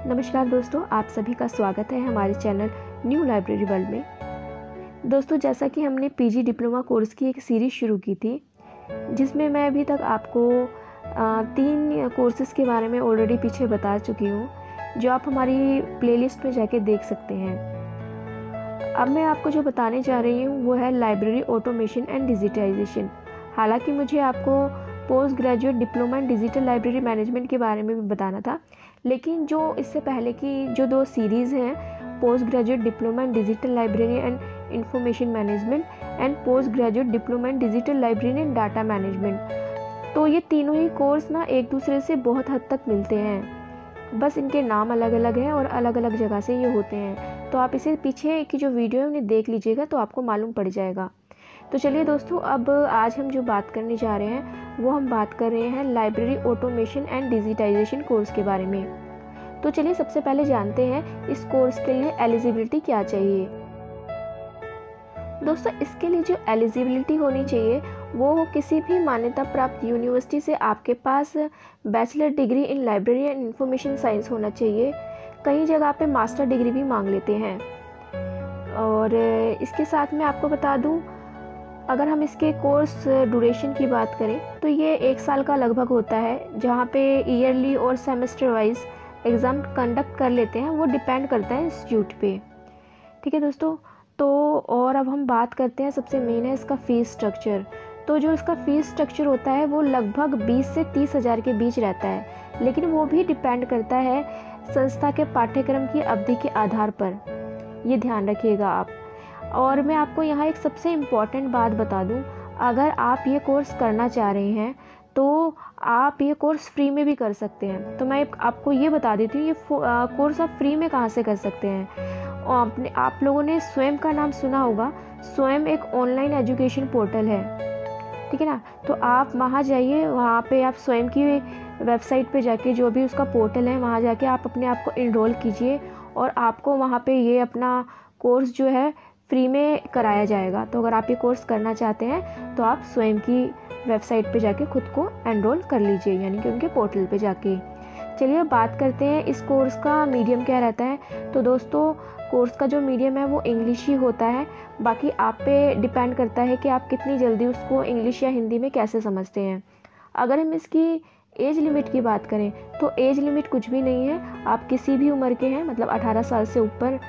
नमस्कार दोस्तों, आप सभी का स्वागत है हमारे चैनल न्यू लाइब्रेरी वर्ल्ड में। दोस्तों, जैसा कि हमने पीजी डिप्लोमा कोर्स की एक सीरीज़ शुरू की थी, जिसमें मैं अभी तक आपको 3 कोर्सेज़ के बारे में ऑलरेडी पीछे बता चुकी हूँ, जो आप हमारी प्लेलिस्ट में जाके देख सकते हैं। अब मैं आपको जो बताने जा रही हूँ वो है लाइब्रेरी ऑटोमेशन एंड डिजिटाइजेशन। हालांकि मुझे आपको post graduate diploma in digital library management के बारे में भी बताना था, लेकिन जो इससे पहले की जो 2 सीरीज़ हैं, post graduate diploma in digital library and information management and post graduate diploma in digital library and data management, तो ये तीनों ही कोर्स ना एक दूसरे से बहुत हद तक मिलते हैं, बस इनके नाम अलग अलग हैं और अलग अलग जगह से ये होते हैं। तो आप इसे पीछे की जो वीडियो है उन्हें देख लीजिएगा तो आपको मालूम पड़ जाएगा। तो चलिए दोस्तों, अब आज हम जो बात करने जा रहे हैं वो हम बात कर रहे हैं library automation and digitisation course के बारे में। तो चलिए सबसे पहले जानते हैं इस कोर्स के लिए एलिजिबिलिटी क्या चाहिए। दोस्तों, इसके लिए जो एलिजिबिलिटी होनी चाहिए वो किसी भी मान्यता प्राप्त यूनिवर्सिटी से आपके पास bachelor degree in library and information science होना चाहिए। कई जगह पे मास्टर डिग्री भी मांग लेते हैं। और इसके साथ में आपको बता दूं, अगर हम इसके कोर्स ड्यूरेशन की बात करें तो ये 1 साल का लगभग होता है, जहाँ पे ईयरली और सेमेस्टर वाइज एग्ज़ाम कंडक्ट कर लेते हैं। वो डिपेंड करता है इंस्टीट्यूट पे। ठीक है दोस्तों, तो और अब हम बात करते हैं, सबसे मेन है इसका फ़ीस स्ट्रक्चर। तो जो इसका फ़ीस स्ट्रक्चर होता है वो लगभग 20 से 30 हज़ार के बीच रहता है, लेकिन वो भी डिपेंड करता है संस्था के पाठ्यक्रम की अवधि के आधार पर। ये ध्यान रखिएगा आप। और मैं आपको यहाँ एक सबसे इम्पॉर्टेंट बात बता दूँ, अगर आप ये कोर्स करना चाह रहे हैं तो आप ये कोर्स फ्री में भी कर सकते हैं। तो मैं आपको ये बता देती हूँ, ये कोर्स आप फ्री में कहाँ से कर सकते हैं। और आप लोगों ने स्वयं का नाम सुना होगा। स्वयं एक ऑनलाइन एजुकेशन पोर्टल है, ठीक है ना। तो आप वहाँ जाइए, वहाँ पे आप स्वयं की वेबसाइट पे जाके, जो भी उसका पोर्टल है, वहाँ जाके आप अपने आप को इनरोल कीजिए और आपको वहाँ पे ये अपना कोर्स जो है फ्री में कराया जाएगा। तो अगर आप ये कोर्स करना चाहते हैं तो आप स्वयं की वेबसाइट पे जाके खुद को एनरोल कर लीजिए, यानी कि उनके पोर्टल पे जाके। चलिए अब बात करते हैं इस कोर्स का मीडियम क्या रहता है। तो दोस्तों, कोर्स का जो मीडियम है वो इंग्लिश ही होता है। बाकी आप पे डिपेंड करता है कि आप कितनी जल्दी उसको इंग्लिश या हिंदी में कैसे समझते हैं। अगर हम इसकी एज लिमिट की बात करें तो एज लिमिट कुछ भी नहीं है। आप किसी भी उम्र के हैं, मतलब 18 साल से ऊपर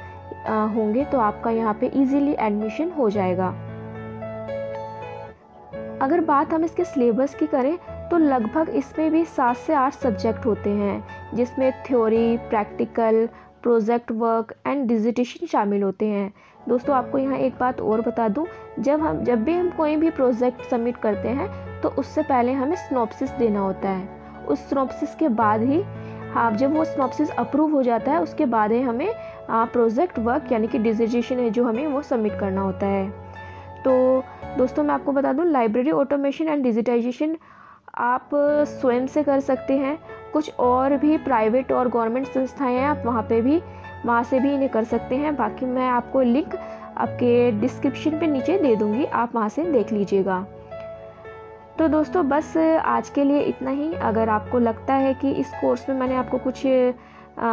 होंगे तो आपका यहाँ पे इजीली एडमिशन हो जाएगा। अगर बात हम इसके सिलेबस की करें तो लगभग इसमें भी 7 से 8 सब्जेक्ट होते हैं, जिसमें theory, practical, project work and digitation शामिल होते हैं। दोस्तों, आपको यहाँ एक बात और बता दूँ, जब भी हम कोई भी प्रोजेक्ट सबमिट करते हैं तो उससे पहले हमें सिनॉप्सिस देना होता है। उस सिनॉप्सिस के बाद ही जब वो सिनॉप्सिस अप्रूव हो जाता है उसके बाद ही हमें प्रोजेक्ट वर्क यानी कि डिजिटेशन है जो हमें वो सबमिट करना होता है। तो दोस्तों, मैं आपको बता दूं, लाइब्रेरी ऑटोमेशन एंड डिजिटाइजेशन आप स्वयं से कर सकते हैं। कुछ और भी प्राइवेट और गवर्नमेंट संस्थाएं हैं, आप वहाँ से भी इन्हें कर सकते हैं। बाकी मैं आपको लिंक आपके डिस्क्रिप्शन पे नीचे दे दूँगी, आप वहाँ से देख लीजिएगा। तो दोस्तों, बस आज के लिए इतना ही। अगर आपको लगता है कि इस कोर्स में मैंने आपको कुछ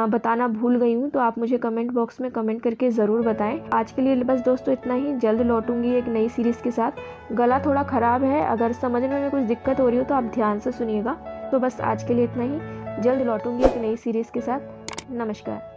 बताना भूल गई हूँ तो आप मुझे कमेंट बॉक्स में कमेंट करके ज़रूर बताएं। आज के लिए बस दोस्तों इतना ही। जल्द लौटूंगी एक नई सीरीज़ के साथ। गला थोड़ा ख़राब है, अगर समझने में कुछ दिक्कत हो रही हो तो आप ध्यान से सुनिएगा। तो बस आज के लिए इतना ही। जल्द लौटूंगी एक नई सीरीज़ के साथ। नमस्कार।